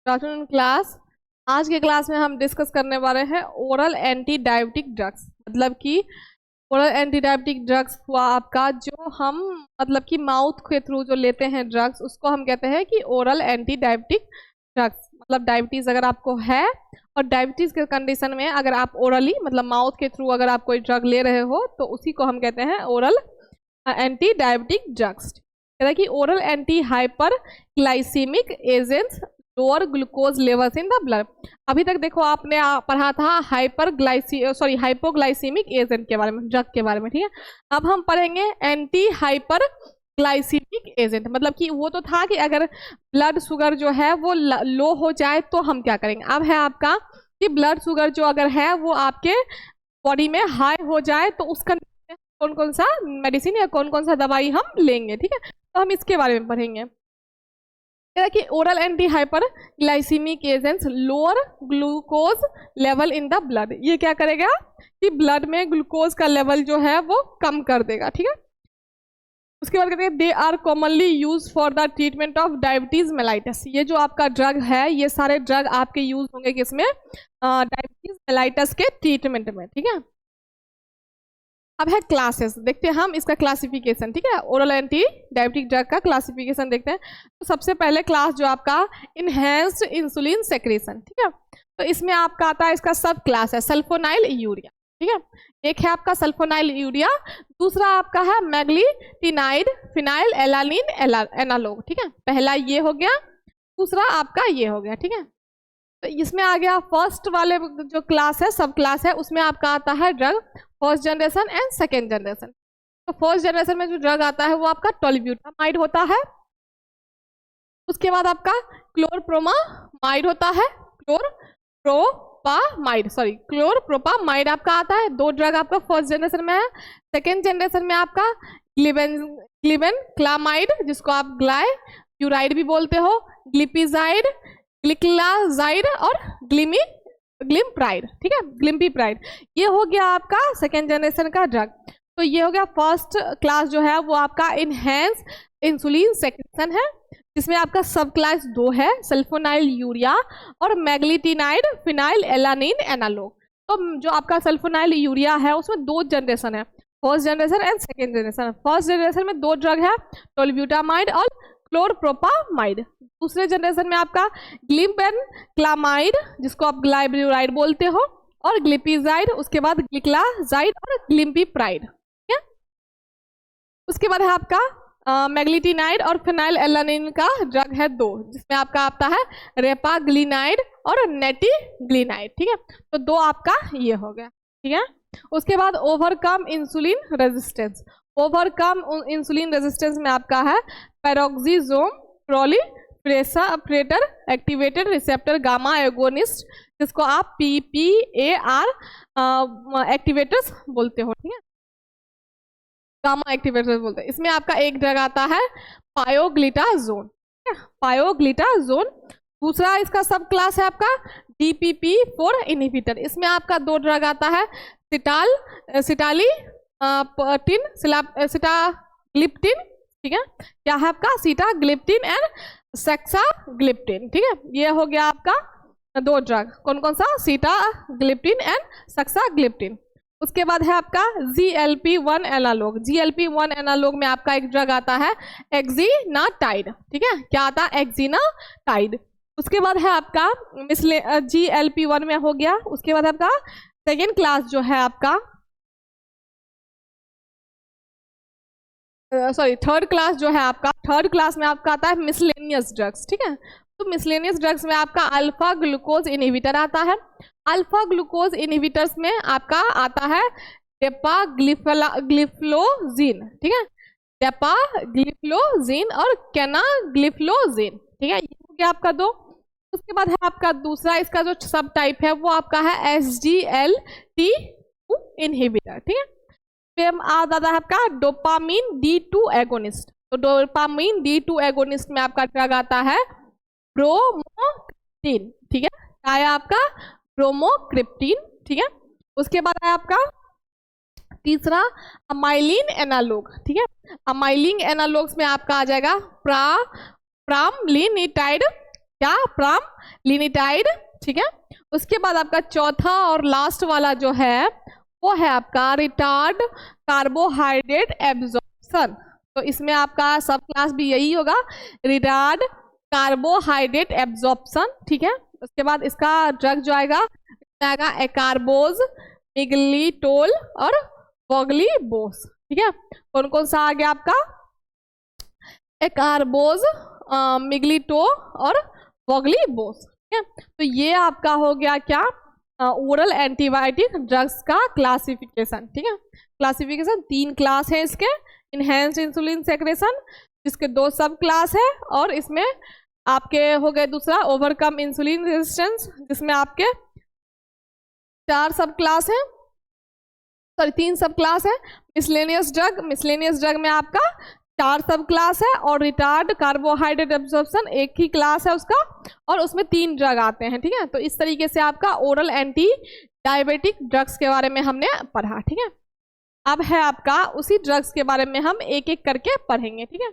Good afternoon class. आज के class में हम डिस्कस करने वाले हैं ओरल एंटी डायबिटिक ड्रग्स। मतलब कि ओरल एंटी डायबिटिक ड्रग्स हुआ आपका जो हम मतलब कि माउथ के थ्रू जो लेते हैं ड्रग्स, उसको हम कहते हैं कि ओरल एंटी डायबिटिक ड्रग्स। मतलब डायबिटीज़ अगर आपको है और डायबिटीज़ के कंडीशन में अगर आप ओरली मतलब माउथ के थ्रू अगर आप कोई ड्रग ले रहे हो तो उसी को हम कहते हैं ओरल एंटी डायबिटिक ड्रग्स। कहते हैं कि oral anti hyper glycaemic agents lower glucose levels in the blood. अभी तक देखो आपने पढ़ा था हाइपोग्लाइसीमिक एजेंट के बारे में, ड्रग के बारे में, ठीक है। अब हम पढ़ेंगे एंटी हाइपर ग्लाइसीमिक एजेंट। मतलब कि वो तो था कि अगर ब्लड शुगर जो है वो लो हो जाए तो हम क्या करेंगे। अब है आपका कि ब्लड शुगर जो अगर है वो आपके बॉडी में हाई हो जाए तो उसका कौन कौन सा मेडिसिन या कौन कौन सा दवाई हम लेंगे, ठीक है। तो हम इसके बारे में पढ़ेंगे कि oral anti hyper glycaemic agents lower glucose level in the blood. ये क्या करेगा कि ब्लड में ग्लूकोज का लेवल जो है वो कम कर देगा, ठीक है। उसके बाद कहते हैं they are commonly use for the treatment of diabetes mellitus. ये जो आपका ड्रग है, ये सारे ड्रग आपके यूज होंगे किसमें, डायबिटीज मेलाइटस के ट्रीटमेंट में, ठीक है। अब है क्लासेस, देखते हैं हम इसका क्लासिफिकेशन, ठीक है। ओरल एंटी डायबिटिक ड्रग का क्लासिफिकेशन देखते हैं। तो सबसे पहले क्लास जो आपका इनहेंस्ड इंसुलिन सेक्रेशन, ठीक है। तो इसमें आपका आता है, इसका सब क्लास है सल्फोनाइल यूरिया, ठीक है। एक है आपका सल्फोनाइल यूरिया, दूसरा आपका है मैग्लीटिनाइड फिनाइल एलानिन एनालॉग, ठीक है। पहला ये हो गया, दूसरा आपका ये हो गया, ठीक है। तो इसमें आ गया फर्स्ट वाले जो क्लास है, सब क्लास है, उसमें आपका आता है drug first generation and second generation. तो फर्स्ट जनरेशन में जो ड्रग आता है वो आपका टोलिब्यूटामाइड होता है। उसके बाद आपका क्लोरप्रोमामाइड होता है, क्लोरप्रोपामाइड आपका आता है। दो ड्रग आपका फर्स्ट जनरेशन में है। सेकेंड जनरेशन में आपका ग्लिबेनक्लामाइड, जिसको आप ग्लाइब्यूराइड भी बोलते हो, ग्लिपिजाइड, ग्लिक्लाजाइड और ग्लिम्प्राइड, ठीक है, ग्लिम्पीप्राइड। ये हो गया आपका सेकेंड जनरेशन का ड्रग। तो ये हो गया फर्स्ट क्लास जो है वो आपका इनहेंस इंसुलिन सेक्रेशन है, जिसमें आपका सब क्लास दो है, सल्फोनाइल यूरिया और मैग्लीटिनाइड फिनाइल एलानिन एनालॉग। तो जो आपका सल्फोनाइल यूरिया है उसमें दो जनरेशन है, first generation and second generation. First generation में दो ड्रग है, टोलिब्यूटामाइड और क्लोरप्रोपामाइड। दूसरे जनरेशन में आपका ग्लिबेनक्लामाइड, जिसको आप ग्लाइब्यूराइड बोलते हो, और ग्लिपिजाइड, उसके बाद ग्लिक्लाजाइड और ग्लिम्पीप्राइड, ठीक है। उसके बाद है आपका मैग्लीटिनाइड और फिनाइल एलानिन का ड्रग है दो, जिसमें आपका आता है रेपाग्लिनाइड और नेटिग्लिनाइड, ठीक है। तो दो आपका ये हो गया, ठीक है। उसके बाद overcome insulin resistance. Overcome insulin resistance में आपका है peroxisome proliferator activated receptor gamma agonist, जिसको आप PPAR एक्टिवेटर्स बोलते हो, ठीक है, गामा एक्टिवेटर्स बोलते हैं। इसमें आपका एक ड्रग आता है पायोग्लिटाजोन, पायोग्लिटाजोन। दूसरा इसका सब क्लास है आपका DPP4 इनहिबिटर। इसमें आपका दो ड्रग आता है सिटाग्लिप्टिन, ठीक है, क्या है आपका सीटाग्लिप्टिन एंड सेक्साग्लिप्टिन, ठीक है। ये हो गया आपका दो ड्रग, कौन कौन सा, सीटाग्लिप्टिन एंड सेक्साग्लिप्टिन। उसके बाद है आपका GLP-1 एनालॉग। GLP-1 एनालॉग में आपका एक ड्रग आता है एक्जिनाटाइड, ठीक है, क्या आता है, एक्जिनाटाइड। उसके बाद है आपका GLP-1 में हो गया। उसके बाद आपका सेकेंड क्लास जो है आपका थर्ड क्लास जो है आपका, थर्ड क्लास में आपका आता है मिसलेनियस ड्रग्स, ठीक है। तो मिसलेनियस ड्रग्स में आपका अल्फा ग्लूकोज इनहिबिटर आता है। अल्फा ग्लूकोज इनहिबिटर्स में आपका आता है डेपाग्लिफ्लोजिन, ठीक है, डेपाग्लिफ्लोजिन और कैनाग्लिफ्लोजिन, ठीक है, ये हो गया आपका दो। उसके बाद है आपका दूसरा, इसका जो सब टाइप है वो आपका है SGLT2 इनहिबिटर, ठीक है। फिर दादा है आपका डोपामिन D2 एगोनिस्ट। तो डोपामिन D2 एगोनिस्ट में आपका ड्रग आता है ब्रोमोक्रिप्टिन, ठीक है, क्या है आपका ब्रोमोक्रिप्टिन, ठीक है। उसके बाद है आपका तीसरा अमाइलिन एनालॉग, ठीक है। अमाइलिन एनालॉग्स में आपका आ जाएगा प्रामलिनिटाइड क्या, प्रामलिनिटाइड, ठीक है। उसके बाद आपका चौथा और लास्ट वाला जो है वो है आपका रिटार्ड कार्बोहाइड्रेट एब्जॉर्प्शन। तो इसमें आपका सब क्लास भी यही होगा, रिटार्ड कार्बोहाइड्रेट एब्जॉर्प्शन, ठीक है। उसके बाद इसका ड्रग जो आएगा एकार्बोज, मिग्लिटोल और वोग्लिबोस, ठीक है। कौन कौन सा आ गया आपका, एकार्बोज, मिग्लिटो और वोग्लिबोस, ठीक है। तो ये आपका हो गया क्या, ओरल एंटीबायोटिक ड्रग्स का क्लासिफिकेशन, ठीक है। क्लासिफिकेशन 3 क्लास है इसके, इनहेंस्ड इंसुलिन सेक्रेशन जिसके 2 सब क्लास है, और इसमें आपके हो गए दूसरा ओवरकम इंसुलिन रेजिस्टेंस जिसमें आपके 4 सब क्लास है, सॉरी 3 सब क्लास है। मिसलेनियस ड्रग में आपका 4 सब क्लास है, और रिटार्ड कार्बोहाइड्रेट एब्जॉर्प्शन एक ही क्लास है उसका, और उसमें 3 ड्रग आते हैं, ठीक है। तो इस तरीके से आपका ओरल एंटी डायबिटिक ड्रग्स के बारे में हमने पढ़ा, ठीक है। अब है आपका उसी ड्रग्स के बारे में हम एक एक करके पढ़ेंगे, ठीक है।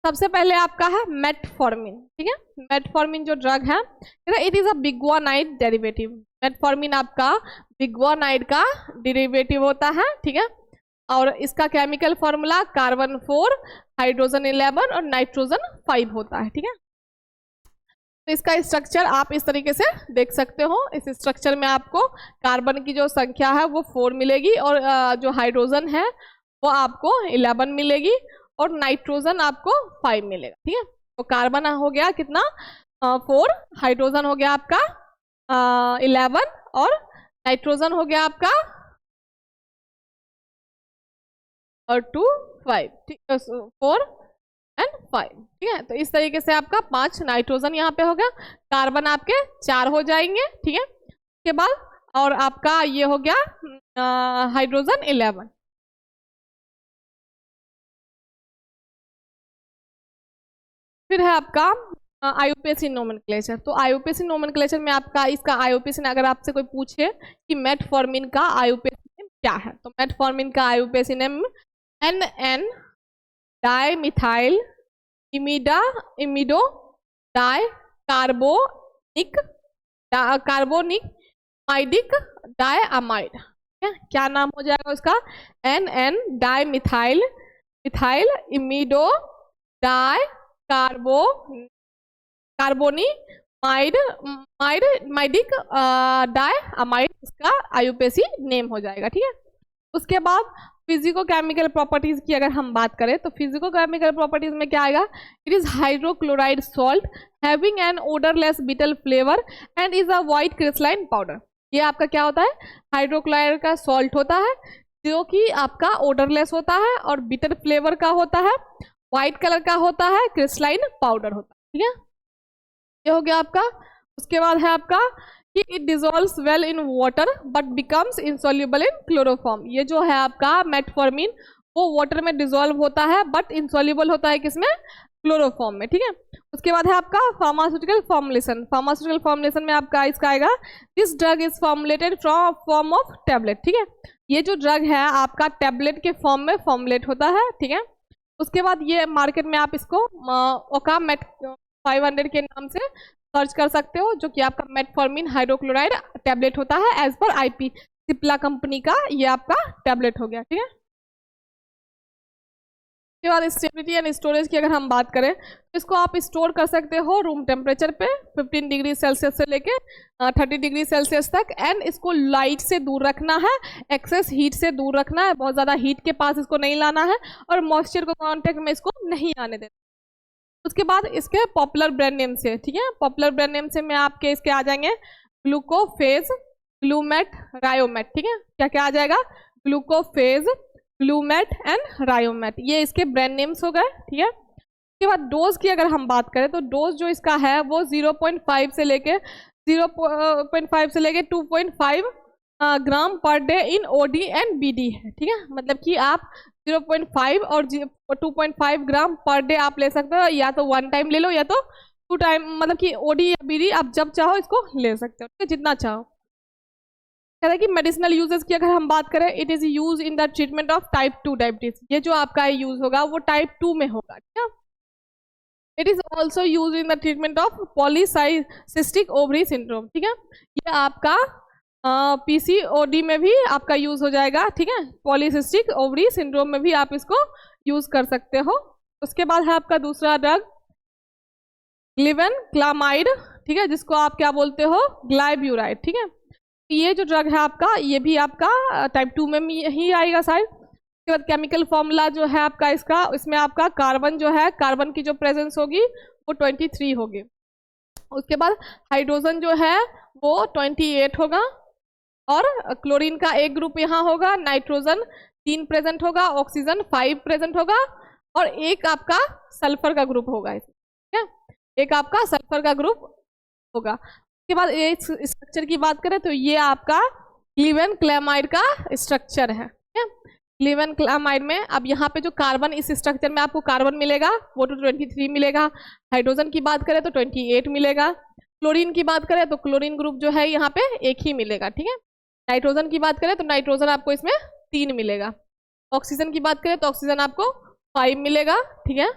सबसे पहले आपका है मेटफॉर्मिन, ठीक है। मेटफॉर्मिन जो ड्रग है it is a biguanide derivative. Metformin आपका बिग्वानाइड का डेरिवेटिव होता है, ठीक है। और इसका केमिकल फॉर्मूला कार्बन 4 हाइड्रोजन 11 और नाइट्रोजन 5 होता है, ठीक है। तो इसका स्ट्रक्चर आप इस तरीके से देख सकते हो। इस स्ट्रक्चर में आपको कार्बन की जो संख्या है वो 4 मिलेगी, और जो हाइड्रोजन है वो आपको 11 मिलेगी, और नाइट्रोजन आपको 5 मिलेगा, ठीक है। तो कार्बन हो गया कितना, 4, हाइड्रोजन हो गया आपका 11, और नाइट्रोजन हो गया आपका और 2, 5, 4 एंड 5, ठीक है। तो इस तरीके से आपका 5 नाइट्रोजन यहाँ पे हो गया, कार्बन आपके 4 हो जाएंगे, ठीक है। उसके बाद और आपका ये हो गया हाइड्रोजन 11। फिर है आपका आईयूपीएसी नोमेनक्लेचर। तो आईयूपीएसी नोमेनक्लेचर में आपका इसका आईयूपीएसी अगर आपसे कोई पूछे कि मेटफॉर्मिन का आईयूपीएसी नेम क्या है, तो मेटफॉर्मिन का IUPAC name NN dimethyl imido di carbonic imidic diamide, क्या नाम हो जाएगा उसका, NN dimethyl imido di imidic diamide, इसका आईयूपीएसी नेम हो जाएगा, ठीक है। उसके बाद फिजिको केमिकल प्रॉपर्टीज की अगर हम बात करें तो फिजिको केमिकल प्रॉपर्टीज में क्या आएगा, it is hydrochloride salt having an odourless bitter flavour and is a white crystalline powder. ये आपका क्या होता है, हाइड्रोक्लोराइड का सॉल्ट होता है जो कि आपका ओडरलेस होता है और बिटर फ्लेवर का होता है, व्हाइट कलर का होता है, क्रिस्टलाइन पाउडर होता है, ठीक है। ये हो गया आपका। उसके बाद है आपका कि it dissolves well in water but becomes insoluble in chloroform. ये जो है आपका मेटफॉर्मिन वो वाटर में डिजोल्व होता है बट इनसॉल्युबल होता है किसमें, क्लोरोफॉर्म में, ठीक है। उसके बाद है आपका फार्मास्यूटिकल फॉर्मुलेशन में आपका इसका आएगा, this drug is formulated from form of tablet, ठीक है। ये जो ड्रग है आपका टैबलेट के फॉर्म में फॉर्मुलेट होता है, ठीक है। उसके बाद ये मार्केट में आप इसको ओकामेट 500 के नाम से सर्च कर सकते हो, जो कि आपका मेटफॉर्मिन हाइड्रोक्लोराइड टैबलेट होता है as per IP Cipla company का, ये आपका टैबलेट हो गया, ठीक है। उसके बाद स्टेबिलिटी एंड स्टोरेज की अगर हम बात करें तो इसको आप स्टोर कर सकते हो रूम टेम्परेचर पे 15 डिग्री सेल्सियस से लेके 30 डिग्री सेल्सियस तक, एंड इसको लाइट से दूर रखना है, एक्सेस हीट से दूर रखना है, बहुत ज़्यादा हीट के पास इसको नहीं लाना है, और मॉइस्चर को कॉन्टेक्ट में इसको नहीं आने देना। उसके बाद इसके पॉपुलर ब्रांड नेम से, ठीक है, पॉपुलर ब्रांड नेम से में आपके इसके आ जाएंगे ग्लूकोफेज, ग्लूमेट, रायोमेट, ठीक है। क्या क्या आ जाएगा, ग्लूकोफेज, ग्लूमेट एंड रायोमेट, ये इसके ब्रांड नेम्स हो गए, ठीक है। उसके बाद डोज की अगर हम बात करें तो डोज जो इसका है वो 0.5 से लेके 2.5 gram per day in OD and BD है, ठीक है। मतलब कि आप 0.5 और 2.5 ग्राम पर डे आप ले सकते हो, या तो 1 टाइम ले लो या तो 2 टाइम, मतलब कि ओडी या बीडी आप जब चाहो इसको ले सकते हो, ठीक है, जितना चाहो। कह रहा है कि मेडिसिनल यूजेस की अगर हम बात करें, it is use in the treatment of type 2 diabetes. ये जो आपका यूज होगा वो टाइप 2 में होगा, ठीक है। It is also use in the treatment of polycystic ovary syndrome, ठीक है। ये आपका पीसीओडी में भी आपका यूज हो जाएगा, ठीक है। पॉलीसिस्टिक ओवरी सिंड्रोम में भी आप इसको यूज कर सकते हो। उसके बाद है आपका दूसरा ड्रग ग्लिबेनक्लामाइड, ठीक है, जिसको आप क्या बोलते हो, ग्लाइब्यूराइड, ठीक है। ये जो ड्रग है आपका, ये भी आपका टाइप 2 में ही आएगा शायद। उसके बाद केमिकल फॉर्मूला जो है आपका इसका, इसमें आपका कार्बन जो है, कार्बन की जो प्रेजेंस होगी वो 23 होगी। उसके बाद हाइड्रोजन जो है वो 28 होगा, और क्लोरीन का एक ग्रुप यहाँ होगा, नाइट्रोजन 3 प्रेजेंट होगा, ऑक्सीजन 5 प्रेजेंट होगा, और एक आपका सल्फर का ग्रुप होगा, ठीक है, एक आपका सल्फर का ग्रुप होगा। उसके बाद ये स्ट्रक्चर की बात करें तो ये आपका ग्लिबेनक्लामाइड का स्ट्रक्चर है, ठीक है। ग्लिबेनक्लामाइड में अब यहाँ पे जो कार्बन, इस स्ट्रक्चर में आपको कार्बन मिलेगा वो तो 23 मिलेगा। हाइड्रोजन की बात करें तो 28 मिलेगा। क्लोरीन की बात करें तो क्लोरीन ग्रुप जो है यहाँ पे एक ही मिलेगा, ठीक है। नाइट्रोजन की बात करें तो नाइट्रोजन आपको इसमें 3 मिलेगा। ऑक्सीजन की बात करें तो ऑक्सीजन आपको 5 मिलेगा, ठीक है।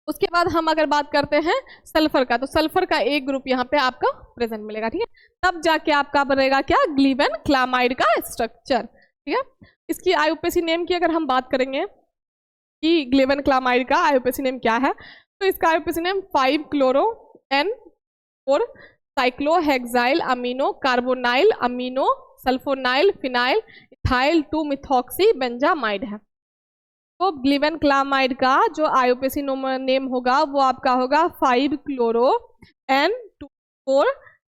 उसके बाद हम अगर बात करते हैं सल्फर का, तो सल्फर का एक ग्रुप यहाँ पे आपका प्रेजेंट मिलेगा, ठीक है। तब जाके आपका बनेगा क्या, ग्लिबेनक्लामाइड का स्ट्रक्चर, ठीक है। इसकी आईयूपीएसी नेम की अगर हम बात करेंगे कि ग्लिबेनक्लामाइड का आईयूपीएसी नेम क्या है, तो इसका आईयूपीएसी नेम 5-क्लोरो-N-4 cyclohexyl amino carbonyl amino sulfonyl phenyl ethyl 2-मिथॉक्सी बेंजामाइड है। तो ग्लिबेनक्लामाइड का जो आईयूपीएसी नेम होगा वो आपका होगा 5-क्लोरो-N-4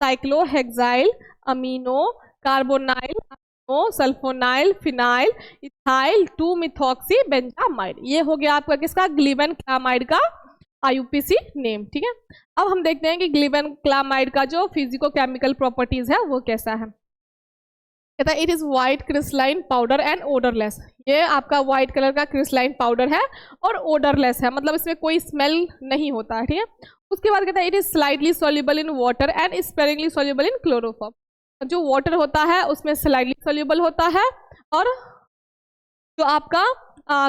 cyclohexyl amino carbonyl amino sulfonyl phenyl ethyl 2-मिथॉक्सी बेंजामाइड। ये हो गया आपका किसका, ग्लिबेनक्लामाइड का आईयूपीएसी नेम, ठीक है। अब हम देखते हैं कि ग्लिबेनक्लामाइड का जो फिजिको-केमिकल प्रॉपर्टीज है वो कैसा है। कहता है it is white crystalline powder and odourless. ये आपका व्हाइट कलर का क्रिस्टलाइन पाउडर है और ओडरलेस है, मतलब इसमें कोई स्मेल नहीं होता है, ठीक है। उसके बाद कहता है it is slightly soluble in water and sparingly soluble in chloroform. जो वाटर होता है उसमें स्लाइटली सॉल्युबल होता है, और जो आपका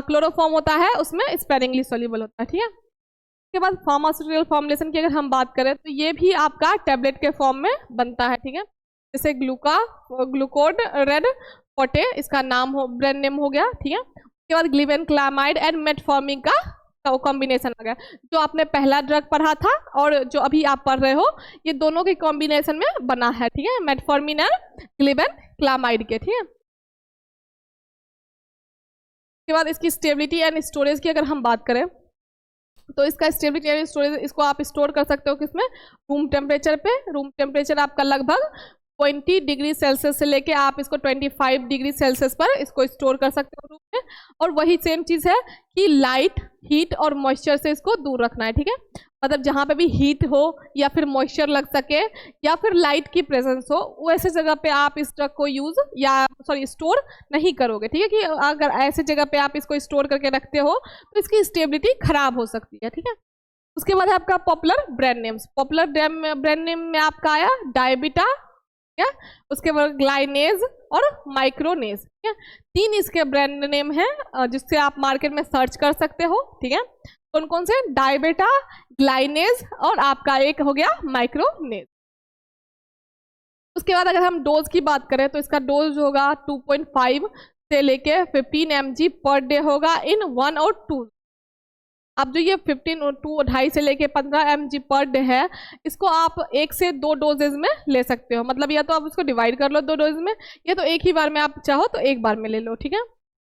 क्लोरोफॉर्म होता है उसमें स्पेरिंगली सॉल्युबल होता है, ठीक है। उसके बाद फार्मास्यूटिकल फॉर्मुलेशन की अगर हम बात करें तो ये भी आपका टैबलेट के फॉर्म में बनता है, ठीक है। जैसे ग्लूकोड रेड पोटे इसका नाम हो, ब्रांड नेम हो गया, ठीक है। उसके बाद ग्लिबेनक्लामाइड एंड मेटफॉर्मिन का कॉम्बिनेशन आ गया। जो आपने पहला ड्रग पढ़ा था और जो अभी आप पढ़ रहे हो, ये दोनों के कॉम्बिनेशन में बना है, ठीक है, मेटफॉर्मिन एंड ग्लिबेनक्लामाइड के, ठीक है। उसके बाद इसकी स्टेबिलिटी एंड स्टोरेज की अगर हम बात करें तो इसका स्टेबिलिटी एंड स्टोरेज, इसको आप स्टोर कर सकते हो किसमें, रूम टेम्परेचर पे। रूम टेम्परेचर आपका लगभग 20 डिग्री सेल्सियस से लेके आप इसको 25 डिग्री सेल्सियस पर इसको स्टोर कर सकते हो रूम में। और वही सेम चीज़ है कि लाइट, हीट और मॉइस्चर से इसको दूर रखना है, ठीक है। मतलब जहाँ पे भी हीट हो या फिर मॉइस्चर लग सके या फिर लाइट की प्रेजेंस हो, वैसे जगह पे आप इस ड्रग को यूज स्टोर नहीं करोगे, ठीक है। कि अगर ऐसे जगह पे आप इसको स्टोर करके रखते हो तो इसकी स्टेबिलिटी खराब हो सकती है, ठीक है। उसके बाद है आपका popular brand names. Popular brand name में आपका आया डायबिटा, ठीक है। उसके बाद ग्लाइनेज और माइक्रोनेज, ठीक है। 3 इसके ब्रांड नेम है जिससे आप मार्केट में सर्च कर सकते हो, ठीक है। कौन कौन से, डायबेटा, ग्लाइनेज और आपका एक हो गया माइक्रोनेज। उसके बाद अगर हम डोज की बात करें तो इसका डोज होगा 2.5 से लेके 15 mg पर डे होगा इन 1 और 2। अब जो ये 15 और 2.5 से लेके 15 mg पर डे है, इसको आप 1 से 2 डोजेज में ले सकते हो। मतलब या तो आप उसको डिवाइड कर लो 2 डोज में, या तो एक ही बार में आप चाहो तो एक बार में ले लो, ठीक है।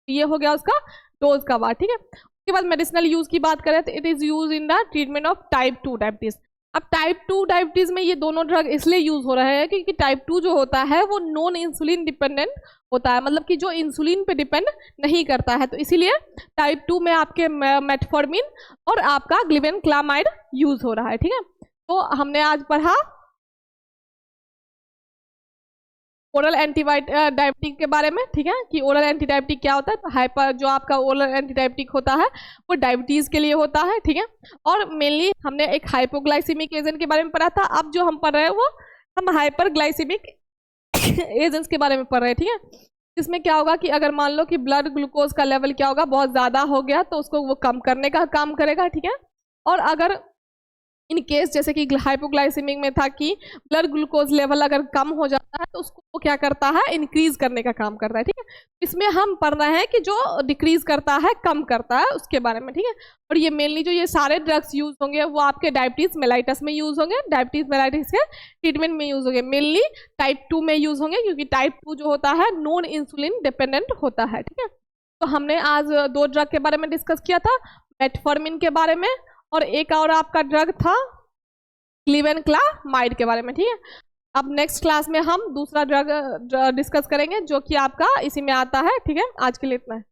ये हो गया उसका डोज का बात, ठीक है। उसके बाद मेडिसिनल यूज की बात करें तो it is use in the treatment of type 2 diabetes. अब टाइप 2 डायबिटीज में ये दोनों ड्रग इसलिए यूज हो रहे हैं क्योंकि टाइप 2 जो होता है वो नॉन इंसुलिन डिपेंडेंट होता है, मतलब कि जो इंसुलिन पे डिपेंड नहीं करता है। तो इसीलिए टाइप 2 में आपके मेटफॉर्मिन और आपका ग्लिबेनक्लामाइड यूज हो रहा है, ठीक है। तो हमने आज पढ़ा ओरल एंटीडायबिटिक के बारे में, ठीक है, कि ओरल एंटीडायबिटिक क्या होता है। तो हाइपर जो आपका ओरल एंटीडायबिटिक होता है वो डायबिटीज के लिए होता है, ठीक है। और मेनली हमने एक हाइपोग्लाइसीमिक एजेंट के बारे में पढ़ा था। अब जो हम पढ़ रहे हैं वो हम हाइपरग्लाइसीमिक एजेंट्स के बारे में पढ़ रहे हैं, ठीक है। इसमें क्या होगा कि अगर मान लो कि ब्लड ग्लूकोज का लेवल क्या होगा, बहुत ज़्यादा हो गया, तो उसको वो कम करने का काम करेगा, ठीक है। और अगर इन केस जैसे कि हाइपोग्लाइसेमिक में था कि ब्लड ग्लूकोज लेवल अगर कम हो जाता है तो उसको वो क्या करता है, इंक्रीज करने का काम करता है, ठीक है। इसमें हम पढ़ रहे हैं कि जो डिक्रीज करता है, कम करता है, उसके बारे में, ठीक है। और ये मेनली जो ये सारे ड्रग्स यूज होंगे वो आपके डायबिटीज मेलाइटस में यूज होंगे, डायबिटीज मेलाइटिस के ट्रीटमेंट में यूज होंगे, मेनली टाइप 2 में यूज होंगे, क्योंकि टाइप 2 जो होता है नॉन इंसुलिन डिपेंडेंट होता है, ठीक है। तो हमने आज 2 ड्रग के बारे में डिस्कस किया था, मेटफॉर्मिन के बारे में, और एक और आपका ड्रग था क्लीवेनक्लामाइड के बारे में, ठीक है। अब नेक्स्ट क्लास में हम दूसरा ड्रग डिस्कस करेंगे जो कि आपका इसी में आता है, ठीक है। आज के लिए इतना है।